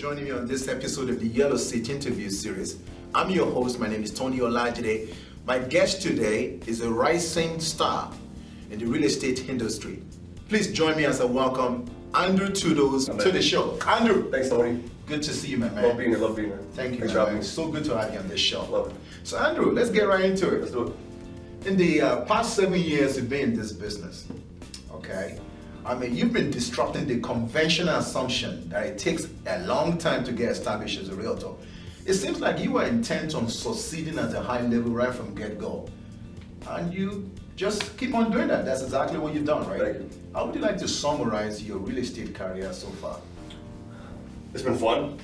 joining me on this episode of the Yellow Seat Interview Series. I'm your host. My name is Tony Olajide. My guest today is a rising star in the real estate industry. Please join me as I welcome Andrew Tudose to the show. Andrew. Thanks, Tony. Good to see you, my man. Love being here, Thank you, Thanks my for having man. me. So good to have you on this show. Love it. So Andrew, let's get right into it. Let's do it. In the past 7 years you've been in this business, okay? I mean, you've been disrupting the conventional assumption that it takes a long time to get established as a realtor. It seems like you were intent on succeeding at a high level right from get-go. And you just keep on doing that. That's exactly what you've done, right? Thank you. How would you like to summarize your real estate career so far? It's been fun.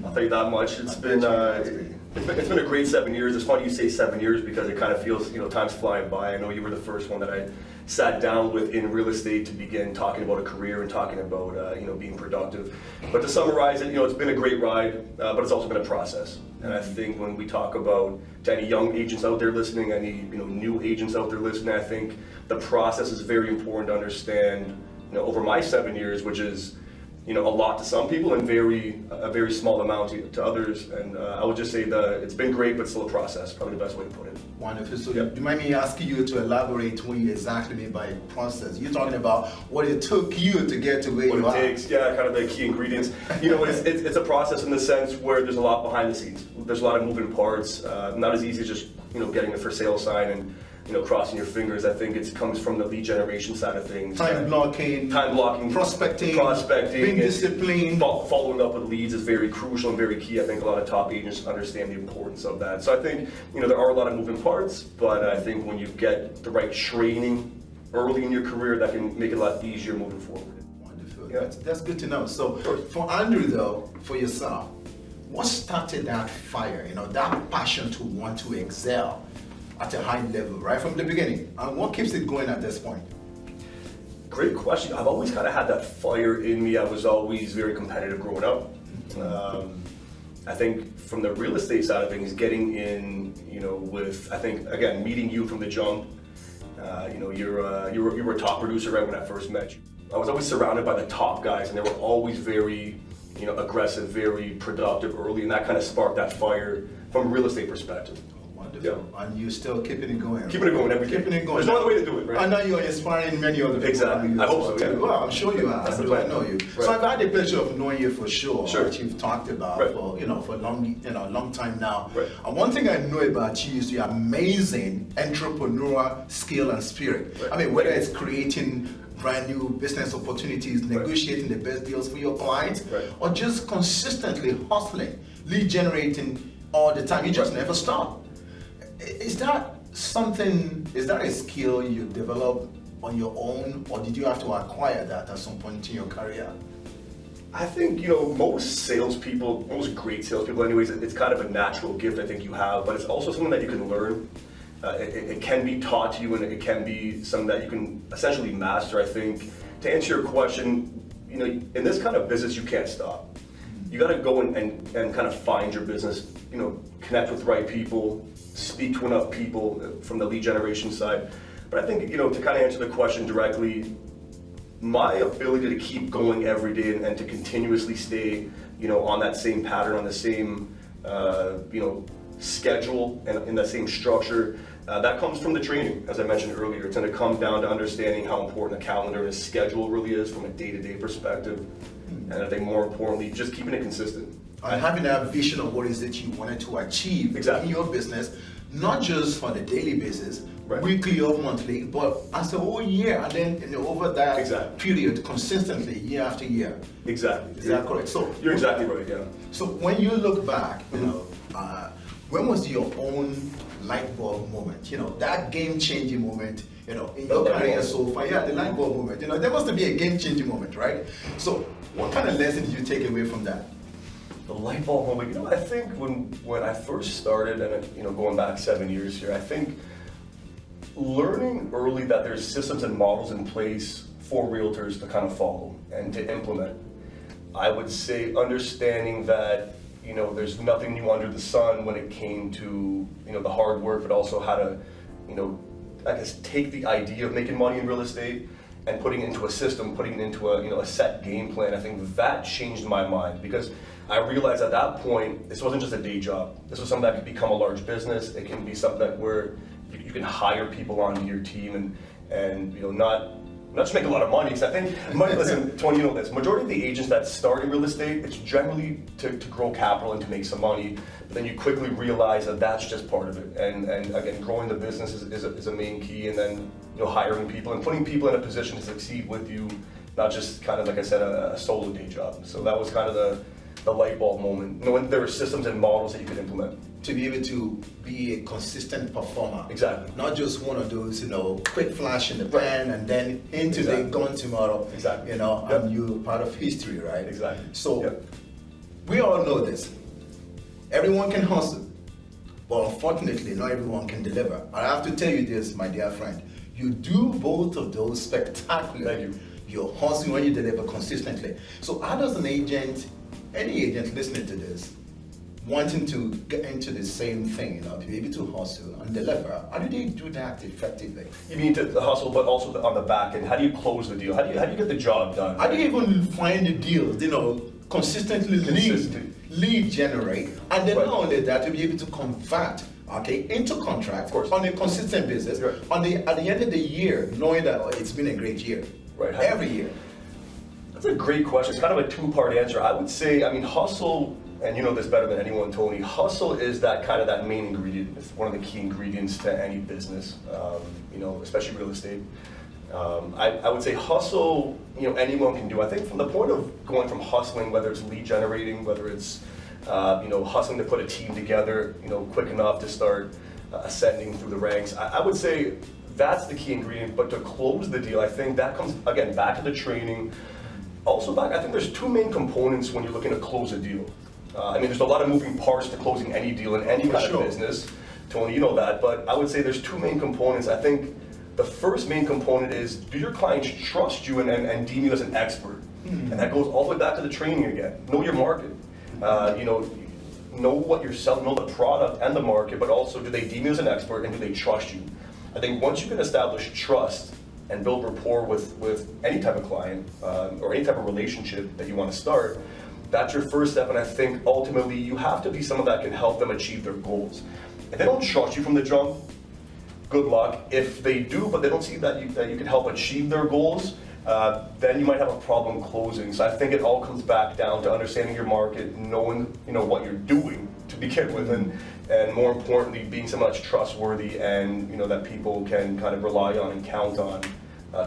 I'll tell you that much. It's been a great 7 years. It's funny you say 7 years because it kind of feels, time's flying by. I know you were the first one that I sat down with in real estate to begin talking about a career and talking about, being productive. But to summarize it, it's been a great ride, but it's also been a process. And I think when we talk about to any young agents out there listening, any new agents out there listening, I think the process is very important to understand. Over my 7 years, which is a lot to some people and a very small amount to others. And I would just say that it's been great, but still a process. Probably the best way to put it. Wonderful. So do you mind me asking you to elaborate what you exactly mean by process? You're talking about what it took you to get to where you are. What it takes, yeah, kind of the key ingredients. It's a process in the sense where there's a lot behind the scenes. There's a lot of moving parts. Not as easy as just getting a for sale sign and crossing your fingers. I think it comes from the lead generation side of things. Time blocking, prospecting, being disciplined. Following up with leads is very crucial and very key. I think a lot of top agents understand the importance of that. So I think, there are a lot of moving parts, but I think when you get the right training early in your career, that can make it a lot easier moving forward. Wonderful. Yeah. That's good to know. So for Andrew though, for yourself, what started that fire, that passion to want to excel at a high level, right from the beginning? And what keeps it going at this point? Great question. I've always kind of had that fire in me. I was always very competitive growing up. I think from the real estate side of things, getting in, with, I think, again, meeting you from the jump, you were a top producer right when I first met you. I was always surrounded by the top guys, and they were always very, aggressive, very productive early, and that kind of sparked that fire from a real estate perspective. Wonderful. Yeah. And you're still keeping it going. Keeping it going every day. Keeping it going. There's no other way to do it, right? I know you're inspiring many other people. Exactly. I hope so, yeah. Well, I'm sure you are. That's the I plan. know you. Right. So I've had the pleasure of knowing you for sure. Sure. Which you've talked about Right. for a long time now. Right. And one thing I know about you is your amazing entrepreneurial skill and spirit. Right. I mean, whether it's creating brand new business opportunities, negotiating the best deals for your clients, right, or just consistently hustling, lead generating all the time. You just never stop. Is that a skill you developed on your own, or did you have to acquire that at some point in your career? I think, most salespeople, most great salespeople anyways, it's kind of a natural gift I think you have, but it's also something that you can learn. It can be taught to you, and it can be something that you can essentially master. I think to answer your question, in this kind of business, you can't stop. You got to go and kind of find your business, connect with the right people, speak to enough people from the lead generation side. But I think, to kind of answer the question directly, my ability to keep going every day and to continuously stay, on that same pattern, on the same, schedule and in that same structure, that comes from the training, as I mentioned earlier. It's going to come down to understanding how important a calendar and a schedule really is from a day-to-day perspective. And I think more importantly, just keeping it consistent. And having that vision of what is it you wanted to achieve in your business, not just on a daily basis, right, weekly or monthly, but as a whole year, and then over that period, consistently, year after year. Exactly. Is that correct? So you're exactly right. Yeah. So when you look back, when was your own light bulb moment? That game-changing moment. In your career so far, the light bulb moment. There must be a game-changing moment, right? So what kind of lesson did you take away from that? The light bulb moment. I think when I first started, and going back 7 years here, I think learning early that there's systems and models in place for realtors to kind of follow and to implement. I would say understanding that there's nothing new under the sun when it came to the hard work, but also how to I guess take the idea of making money in real estate and putting it into a system, putting it into a set game plan. I think that changed my mind, because I realized at that point, this wasn't just a day job. This was something that could become a large business. It can be something that where you can hire people onto your team and not just make a lot of money. Because I think money. Listen, Tony, you know this. Majority of the agents that start in real estate, it's generally to grow capital and to make some money. But then you quickly realize that that's just part of it. And again, growing the business is a main key. And then hiring people and putting people in a position to succeed with you, not just kind of like I said, a solo day job. So that was kind of the light bulb moment. Knowing there were systems and models that you could implement. To be able to be a consistent performer. Exactly. Not just one of those, quick flash in the pan and then into the gun tomorrow. Exactly. And you're part of history, right? Exactly. So we all know this. Everyone can hustle. But unfortunately, not everyone can deliver. I have to tell you this, my dear friend. You do both of those spectacularly. Thank you. You hustle when you deliver consistently. So how does any agent listening to this, wanting to get into the same thing, to be able to hustle and deliver, how do they do that effectively? You mean to hustle, but also on the back end. How do you close the deal? How do you get the job done? How do you even find the deals? Consistently lead generate, and then not only that, to be able to convert into contracts on a consistent basis. Right. At the end of the year, knowing that it's been a great year. Right. Every year. That's a great question. It's kind of a two-part answer. I would say, hustle, and you know this better than anyone, Tony. Hustle is that main ingredient. It's one of the key ingredients to any business, especially real estate. I would say hustle, anyone can do. I think from the point of going from hustling, whether it's lead generating, whether it's hustling to put a team together, quick enough to start ascending through the ranks. I would say that's the key ingredient. But to close the deal, I think that comes again back to the training. Also I think there's two main components when you're looking to close a deal. There's a lot of moving parts to closing any deal in any kind of business. Tony, you know that. But I would say there's two main components. I think the first main component is, do your clients trust you and deem you as an expert? And that goes all the way back to the training again. Know your market. Know what you're selling, know the product and the market, but also do they deem you as an expert and do they trust you? I think once you can establish trust and build rapport with any type of client or any type of relationship that you want to start, that's your first step. And I think ultimately you have to be someone that can help them achieve their goals. If they don't trust you from the jump, good luck. If they do, but they don't see that you can help achieve their goals, then you might have a problem closing. So I think it all comes back down to understanding your market, knowing what you're doing to begin with, and more importantly, being someone that's trustworthy and that people can kind of rely on and count on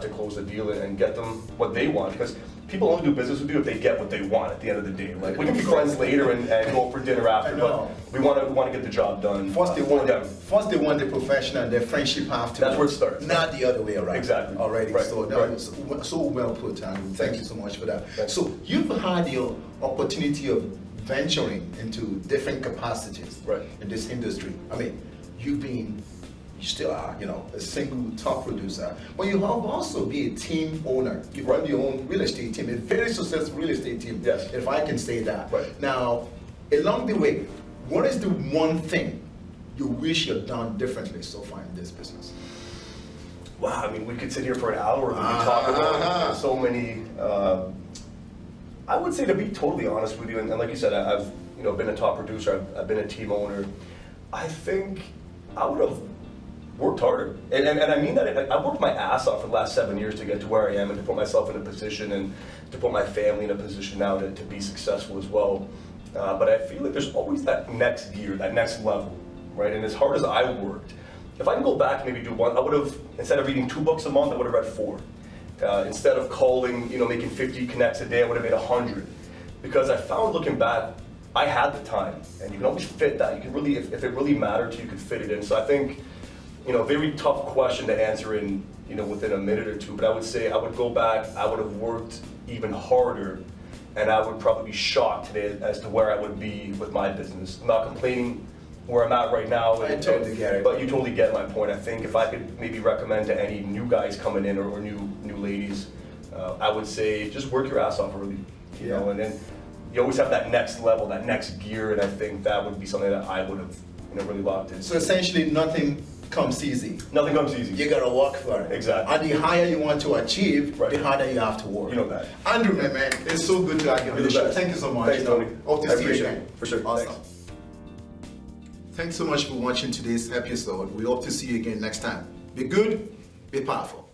to close the deal and get them what they want. Because people only do business with you if they get what they want at the end of the day. Like, we can be friends later and go for dinner after, but we want to get the job done. First they want the professional and their friendship after. That's where it starts. Not the other way around. Exactly. Already. Right. So that was so well put, and thank you so much for that. Thanks. So you've had the opportunity of venturing into different capacities in this industry. You still are, a single top producer, but you have also been a team owner. You run your own real estate team, a very successful real estate team, yes, if I can say that. Right. Now, along the way, what is the one thing you wish you'd done differently so far in this business? Wow, we could sit here for an hour and talk about so many. I would say, to be totally honest with you, and like you said, I've been a top producer, I've been a team owner. I think I would have worked harder, and I mean that. I worked my ass off for the last 7 years to get to where I am and to put myself in a position and to put my family in a position now to be successful as well. But I feel like there's always that next gear, that next level, right? And as hard as I worked, if I can go back and maybe do one, I would have, instead of reading 2 books a month, I would have read 4. Instead of calling, making 50 connects a day, I would have made 100. Because I found, looking back, I had the time, and you can always fit that. You can really, if it really mattered to you, could fit it in. So I think, very tough question to answer in, within a minute or two. But I would say I would go back, I would have worked even harder, and I would probably be shocked today as to where I would be with my business. I'm not complaining where I'm at right now, I totally get it. But you totally get my point. I think if I could maybe recommend to any new guys coming in or new ladies, I would say just work your ass off early, you know, and then you always have that next level, that next gear, and I think that would be something that I would have really locked in. So essentially, nothing comes easy. Nothing comes easy. You gotta work for it. Exactly. And the higher you want to achieve, Right. the harder you have to work. You know that. Andrew, my man, it's so good to have you on You're the the show. best. Thank you so much. Thanks, Tony. Hope to I see you appreciate again. it. For sure. Awesome. Thanks. Thanks so much for watching today's episode. We hope to see you again next time. Be good, be powerful.